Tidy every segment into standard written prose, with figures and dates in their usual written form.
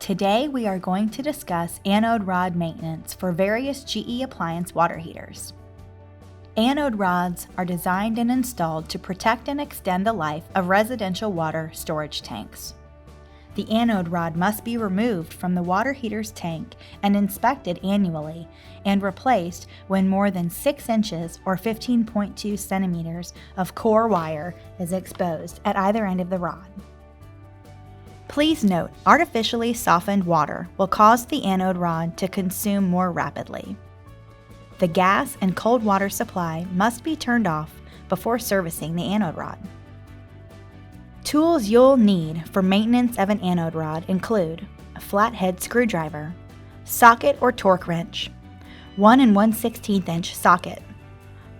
Today we are going to discuss anode rod maintenance for various GE appliance water heaters. Anode rods are designed and installed to protect and extend the life of residential water storage tanks. The anode rod must be removed from the water heater's tank and inspected annually and replaced when more than 6 inches or 15.2 centimeters of core wire is exposed at either end of the rod. Please note, artificially softened water will cause the anode rod to consume more rapidly. The gas and cold water supply must be turned off before servicing the anode rod. Tools you'll need for maintenance of an anode rod include a flathead screwdriver, socket or torque wrench, 1 1/16 inch socket,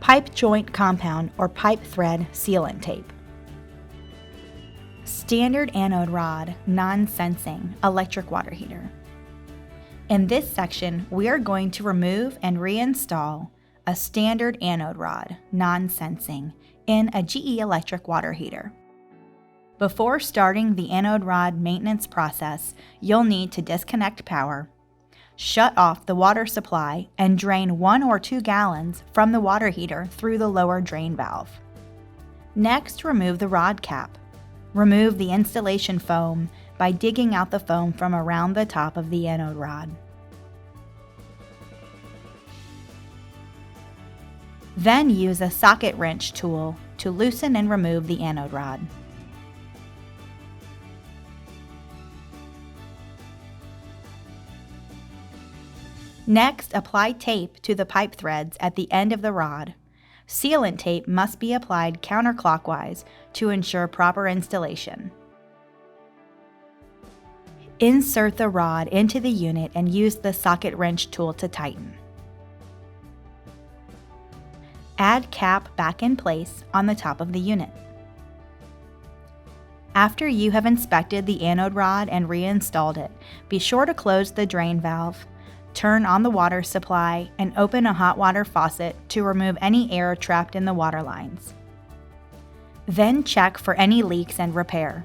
pipe joint compound or pipe thread sealant tape. Standard anode rod non-sensing electric water heater. In this section, we are going to remove and reinstall a standard anode rod non-sensing in a GE electric water heater. Before starting the anode rod maintenance process, you'll need to disconnect power, shut off the water supply, and drain 1 or 2 gallons from the water heater through the lower drain valve. Next, remove the rod cap. Remove the installation foam by digging out the foam from around the top of the anode rod. Then use a socket wrench tool to loosen and remove the anode rod. Next, apply tape to the pipe threads at the end of the rod. Sealant tape must be applied counterclockwise to ensure proper installation. Insert the rod into the unit and use the socket wrench tool to tighten. Add cap back in place on the top of the unit. After you have inspected the anode rod and reinstalled it, be sure to close the drain valve, turn on the water supply, and open a hot water faucet to remove any air trapped in the water lines. Then check for any leaks and repair.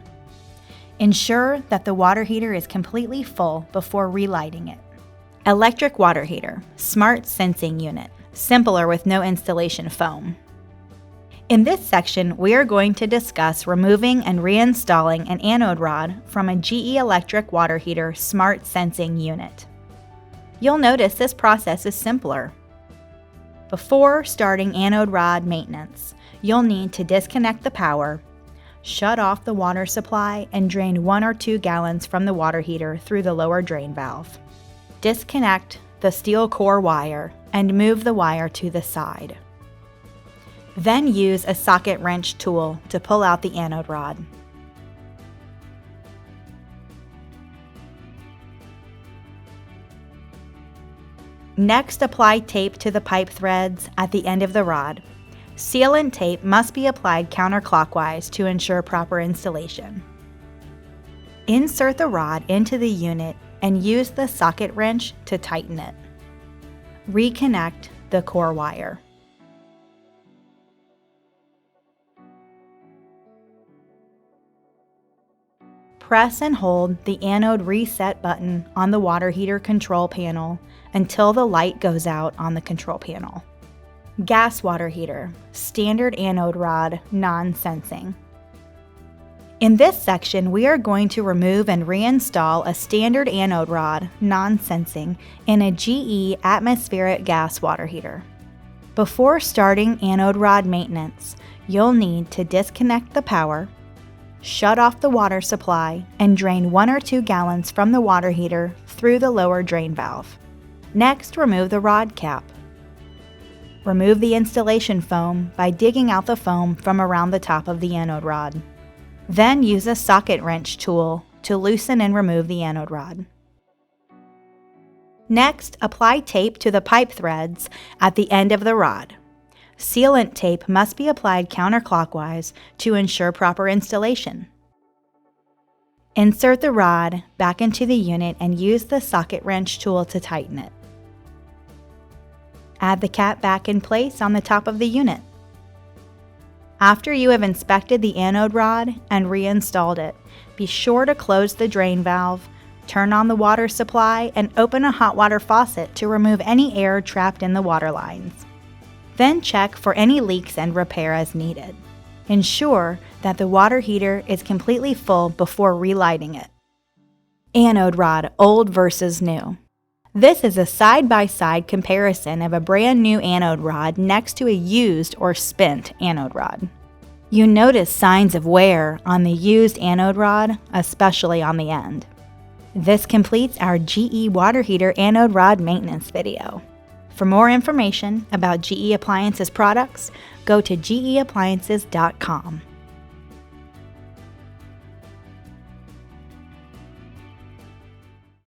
Ensure that the water heater is completely full before relighting it. Electric water heater, smart sensing unit, simpler with no installation foam. In this section, we are going to discuss removing and reinstalling an anode rod from a GE electric water heater smart sensing unit. You'll notice this process is simpler. Before starting anode rod maintenance, you'll need to disconnect the power, shut off the water supply, and drain 1 or 2 gallons from the water heater through the lower drain valve. Disconnect the steel core wire and move the wire to the side. Then use a socket wrench tool to pull out the anode rod. Next, apply tape to the pipe threads at the end of the rod. Sealant tape must be applied counterclockwise to ensure proper installation. Insert the rod into the unit and use the socket wrench to tighten it. Reconnect the core wire. Press and hold the anode reset button on the water heater control panel until the light goes out on the control panel. Gas water heater, standard anode rod, non-sensing. In this section, we are going to remove and reinstall a standard anode rod, non-sensing, in a GE atmospheric gas water heater. Before starting anode rod maintenance, you'll need to disconnect the power, shut off the water supply, and drain 1 or 2 gallons from the water heater through the lower drain valve. Next, remove the rod cap. Remove the installation foam by digging out the foam from around the top of the anode rod. Then use a socket wrench tool to loosen and remove the anode rod. Next, apply tape to the pipe threads at the end of the rod. Sealant tape must be applied counterclockwise to ensure proper installation. Insert the rod back into the unit and use the socket wrench tool to tighten it. Add the cap back in place on the top of the unit. After you have inspected the anode rod and reinstalled it, be sure to close the drain valve, Turn on the water supply and open a hot water faucet to remove any air trapped in the water lines. Then check for any leaks and repair as needed. Ensure that the water heater is completely full before relighting it. Anode rod, old versus new. This is a side-by-side comparison of a brand new anode rod next to a used or spent anode rod. You notice signs of wear on the used anode rod, especially on the end. This completes our GE water heater anode rod maintenance video. For more information about GE Appliances products, go to geappliances.com.